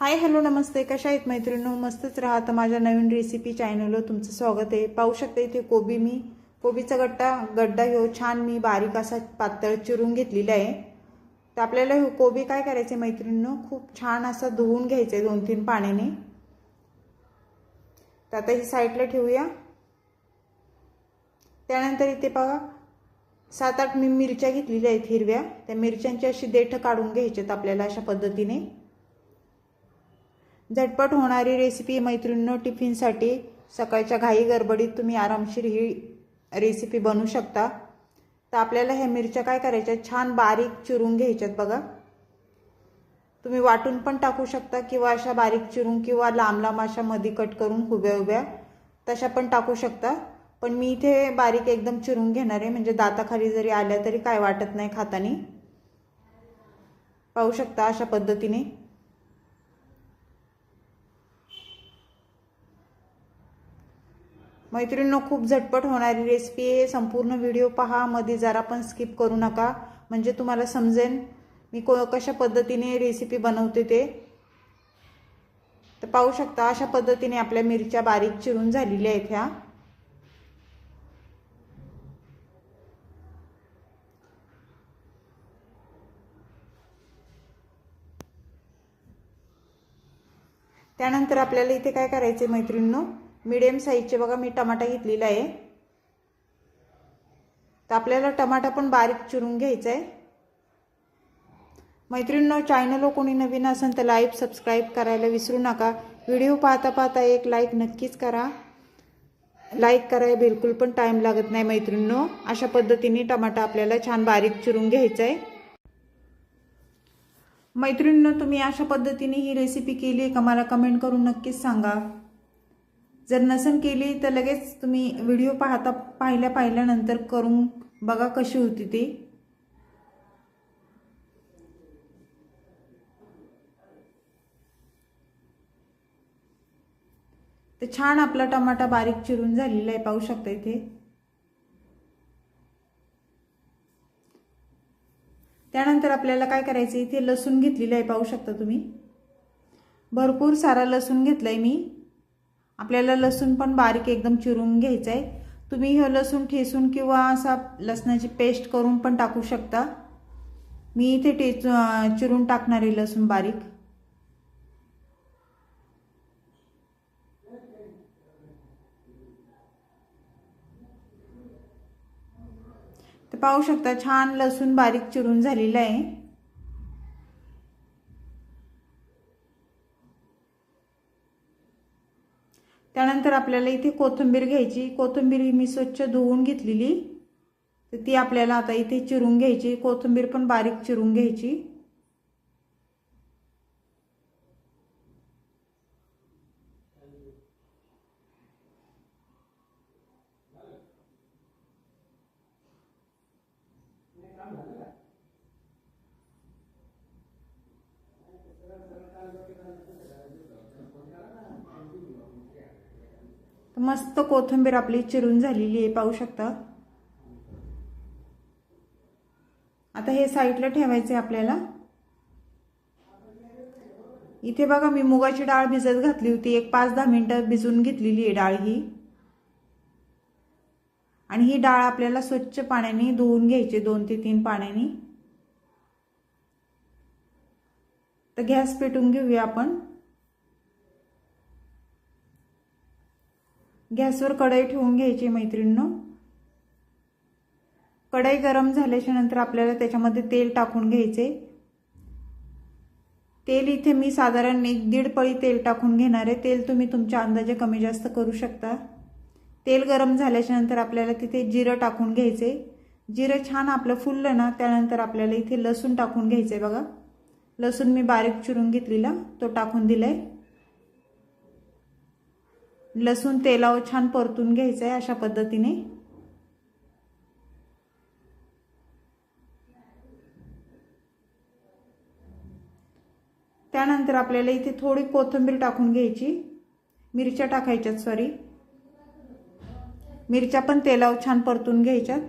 Hi hello नमस्ते, कशा आहेत मैत्रिणींनो? मस्तच राहा. तर माझ्या नवीन रेसिपी चॅनलवर तुमचं स्वागत आहे. पाहू शकता इथे कोबीचा गड्डा ह्यो छान मी बारीक असा पातळ चिरून घेतलेला आहे. तर आपल्याला हे कोबी काय करायचे मैत्रिणींनो, खूप छान असा धुवून घ्यायचे 2-3 पाण्याने. तर आता ही साईडला ठेवूया. त्यानंतर इथे बघा 7-8 मी मिरच्या घेतलेल्या आहेत हिरव्या. त्या मिरच्यांची अशी देठ काढून घ्यायचेत आपल्याला अशा पद्धतीने. झटपट होणारी रेसिपी मैत्रिणींनो, टिफिनसाठी सकाळच्या घाई गडबडीत तुम्ही आरामशीर ही रेसिपी बनवू शकता. तर आपल्याला ह्या मिरच्या काय करायच्या, छान बारीक चिरून घ्यायच्यात बघा. तुम्ही वाटून पण टाकू शकता किंवा अशा बारीक चिरून किंवा लांब लांब अशा मध्ये कट करून उभ्या उभ्या तशा पण टाकू शकता. पण मी इथे बारीक एकदम चिरून घेणार आहे, म्हणजे दाताखाली जरी आल्या तरी काय वाटत नाही खाताना. पाहू शकता अशा पद्धतीने. मैत्रिणींनो, खूप झटपट होणारी रेसिपी आहे. संपूर्ण व्हिडिओ पहा, मध्ये जरा पण स्किप करू नका, म्हणजे तुम्हाला समजेल मी कशा पद्धतीने रेसिपी बनवते ते. तर पाहू शकता अशा पद्धतीने आपल्या मिरच्या बारीक चिरून झालेल्या आहेत ह्या. त्यानंतर आपल्याला इथे काय करायचे मैत्रिणींनो, मीडियम साईजचे बघा मी टमाटा घेतलेला आहे. तर आपल्याला टमाटा पण बारीक चिरून घ्यायचा आहे. मैत्रिणींनो, चॅनलला कोणी नवीन असेल तर लाईक सबस्क्राईब करायला विसरू नका. व्हिडिओ पाहता पाहता एक लाईक नक्कीच करा. लाईक करायला बिलकुल पण टाइम लागत नाही मैत्रिणींनो. अशा पद्धतीने टमाटा आपल्याला छान बारीक चिरून घ्यायचा आहे. मैत्रिणींनो, तुम्ही अशा पद्धतीने ही रेसिपी केली आहे का मला कमेंट करून नक्कीच सांगा. जर नसेल केली तर लगेच तुम्ही व्हिडिओ पाहिल्यानंतर करून बघा कशी होती ती. तर छान आपला टमाटा बारीक चिरून झालेला आहे, पाहू शकता इथे. त्यानंतर आपल्याला काय करायचं, इथे लसूण घेतलेला आहे, पाहू शकता तुम्ही. भरपूर सारा लसूण घेतलाय मी. आपल्याला लसूण पण बारीक एकदम चिरून घ्यायचा आहे. तुम्ही हे लसूण ठेचून किंवा असा लसणाची पेस्ट करून पण टाकू शकता. मी इथे चिरून टाकणार आहे लसूण बारीक. तर पाहू शकता छान लसूण बारीक चिरून झालेला आहे. त्यानंतर आपल्याला इथे कोथिंबीर घ्यायची. कोथिंबीर ही मी स्वच्छ धुवून घेतलेली, तर ती आपल्याला आता इथे चिरून घ्यायची. कोथिंबीर पण बारीक चिरून घ्यायची. मस्त कोथिंबीर आपली चिरून झालेली आहे, पाहू शकता. आता हे साईडला ठेवायचे आपल्याला. इथे बघा मी मुगाची डाळ भिजत घातली होती, एक 5-10 मिनिटं भिजून घेतलेली आहे डाळ ही. आणि ही डाळ आपल्याला स्वच्छ पाण्याने धुवून घ्यायची, 2 ते 3 पाण्याने. तर गॅस पेटवून घेऊया आपण. गॅसवर कढई ठेवून घ्यायची मैत्रिणींनो. कढई गरम झाल्याच्या नंतर आपल्याला त्याच्यामध्ये तेल टाकून घ्यायचे. तेल इथे मी साधारण 1-1.5 पळी तेल टाकून घेणार आहे. तेल तुम्ही तुमच्या अंदाजे कमी जास्त करू शकता. तेल गरम झाल्याच्या नंतर आपल्याला तिथे जिरं टाकून घ्यायचे. जिरं छान आपलं फुललं ना, त्यानंतर आपल्याला इथे लसूण टाकून घ्यायचे बघा. लसूण मी बारीक चिरून घेतलेला तो टाकून दिलाय. लसूण तेलावर छान परतून घ्यायचं आहे अशा पद्धतीने. त्यानंतर आपल्याला इथे थोडी कोथिंबीर टाकून घ्यायची. मिरच्या टाकायच्यात, सॉरी, मिरच्या पण तेलावर छान परतून घ्यायच्यात.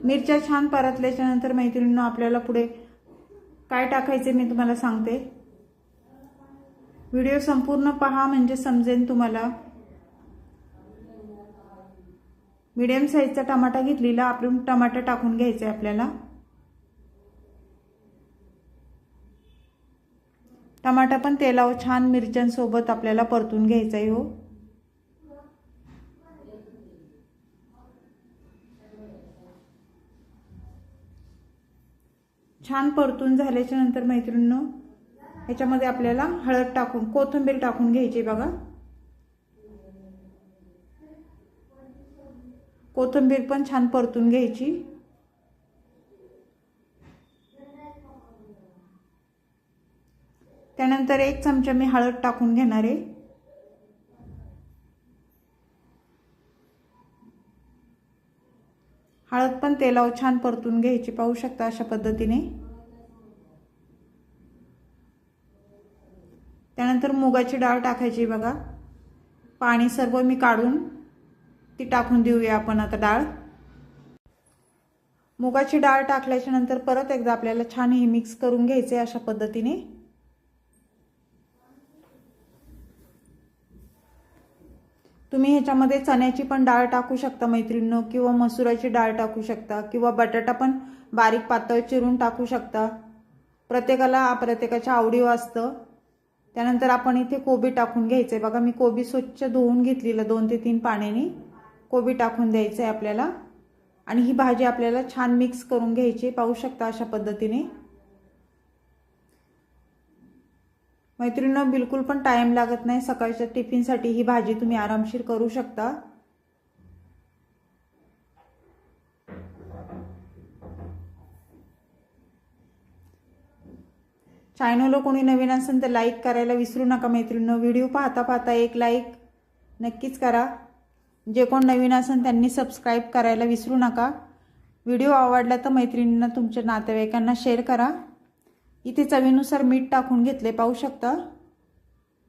मिरच्या छान परतल्याच्या नंतर मैत्रिणींनो आपल्याला पुढे काय टाकायचे मी तुम्हाला सांगते। व्हिडिओ संपूर्ण पहा म्हणजे समजेल तुम्हाला। मीडियम साईजचा टमाटा घेतलेला, आपण टमाटा टाकून घ्यायचे आपल्याला। टमाटा पण तेलावर छान मिरच्यांसोबत आपल्याला परतून घ्यायचा आहे हो। छान परतून झाल्याच्या नंतर मैत्रिणींनो ह्याच्यामध्ये आपल्याला हळद टाकून कोथिंबीर टाकून घ्यायची बघा। कोथिंबीर पण छान परतून घ्यायची। त्यानंतर 1 चमचा मी हळद टाकून घेणार आहे। हळद पण तेलावर छान परतून घ्यायची, पाहू शकता अशा पद्धतीने। त्यानंतर मुगाची डाळ टाकायची बघा। पाणी सर्व मी काढून ती टाकून देऊया आपण आता डाळ। मुगाची डाळ टाकल्याच्या नंतर परत एकदा आपल्याला छान हे मिक्स करून घ्यायचे अशा पद्धतीने। तुम्ही ह्याच्यामध्ये चण्याची पण डाळ टाकू शकता मैत्रिणींनो, किंवा मसुराची डाळ टाकू शकता, किंवा बटाटा पण बारीक पातळ चिरून टाकू शकता। प्रत्येकाच्या आवडीवर असतं। त्यानंतर आपण इथे कोबी टाकून घ्यायचे बघा। मी कोबी स्वच्छ धुवून घेतलेला 2 ते 3 पाण्याने। कोबी टाकून द्यायचे आपल्याला आणि ही भाजी आपल्याला छान मिक्स करून घ्यायची, पाहू शकता अशा पद्धतीने। मैत्रिणींनो बिलकुल पण टाइम लागत नाही, सकाळच्या टिफिनसाठी ही भाजी तुम्ही आरामशीर करू शकता। चॅनलला कोणी नवीन असेल तर लाईक करायला विसरू नका मैत्रिणींनो। व्हिडिओ पाहता पाहता एक लाईक नक्कीच करा। जे कोण नवीन असेल त्यांनी सबस्क्राइब करायला विसरू नका। व्हिडिओ आवडला तर मैत्रिणींना तुमच्या नातेवाईकांना शेअर करा। इथे चवीनुसार मीठ टाकून घेतले, पाहू शकता।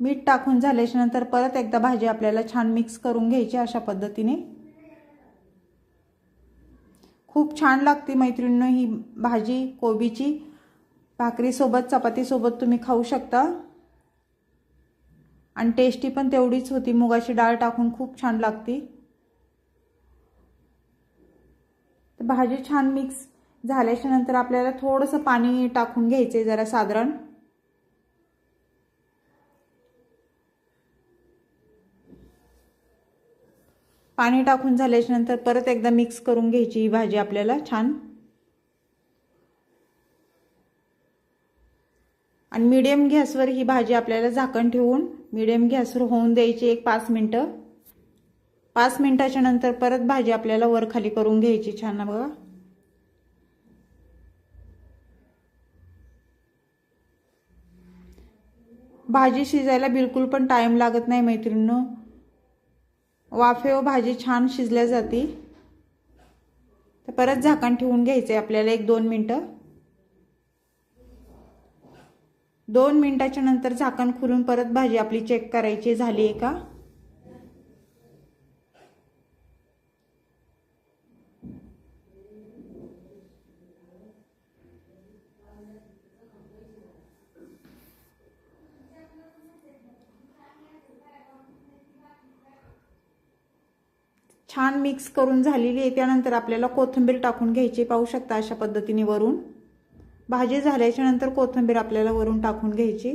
मीठ टाकून झाल्याच्या नंतर परत एकदा भाजी आपल्याला छान मिक्स करून घ्यायची अशा पद्धतीने। खूप छान लागते मैत्रिणींनो ही भाजी कोबीची। भाकरी सोबत चपाती सोबत तुम्ही खाऊ शकता आणि टेस्टी पण तेवढीच होती। मुगाची डाळ टाकून खूप छान लागते। तर भाजी छान मिक्स झाल्याच्या नंतर आपल्याला थोडंसं पाणी टाकून घ्यायचे, जरा साधारण। पाणी टाकून झाल्याच्या नंतर परत एकदा मिक्स करून घ्यायची ही भाजी आपल्याला छान। आणि मीडियम गॅसवर ही भाजी आपल्याला झाकण ठेवून मीडियम गॅसवर होऊन द्यायची 5 मिनिटं। 5 मिनिटाच्या नंतर परत भाजी आपल्याला वर खाली करून घ्यायची छान बघा। भाजी शिजायला बिलकुल पण टाइम लागत नाही मैत्रिणींनो। वाफेवर भाजी छान शिजल्या जाते। तर परत झाकण ठेवून घ्यायचे आपल्याला 1-2 मिनिटं। 2 मिनिटाच्या नंतर झाकण खोलून परत भाजी आपली चेक करायची झाली आहे का। छान मिक्स करून झालेली आहे। त्यानंतर आपल्याला कोथिंबीर टाकून घ्यायची, पाहू शकता अशा पद्धतीने वरून। भाजी झाल्याच्या नंतर कोथिंबीर आपल्याला वरून टाकून घ्यायची,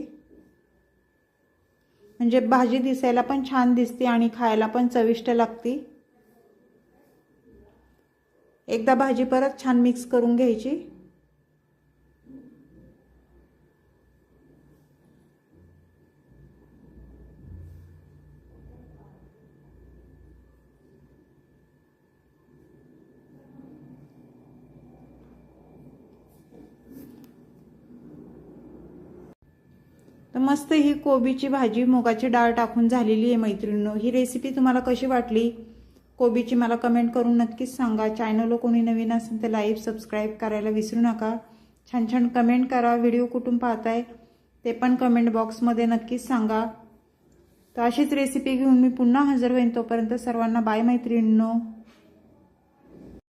म्हणजे भाजी दिसायला पण छान दिसते आणि खायला पण चविष्ट लागते। एकदा भाजी परत छान मिक्स करून घ्यायची। तर मस्त ही कोबीची भाजी मुगाची डाळ टाकून झालेली आहे मैत्रिणींनो। ही रेसिपी तुम्हाला कशी वाटली कोबीची मला कमेंट करून नक्कीच सांगा। चॅनलला कोणी नवीन असेल तर लाईक सबस्क्राइब करायला विसरू नका। छान छान कमेंट करा। व्हिडिओ कुठून पाहताय ते पण कमेंट बॉक्समध्ये नक्कीच सांगा। तर अशीच रेसिपी घेऊन मी पुन्हा हजर होईन। तोपर्यंत सर्वांना बाय मैत्रिणींनो।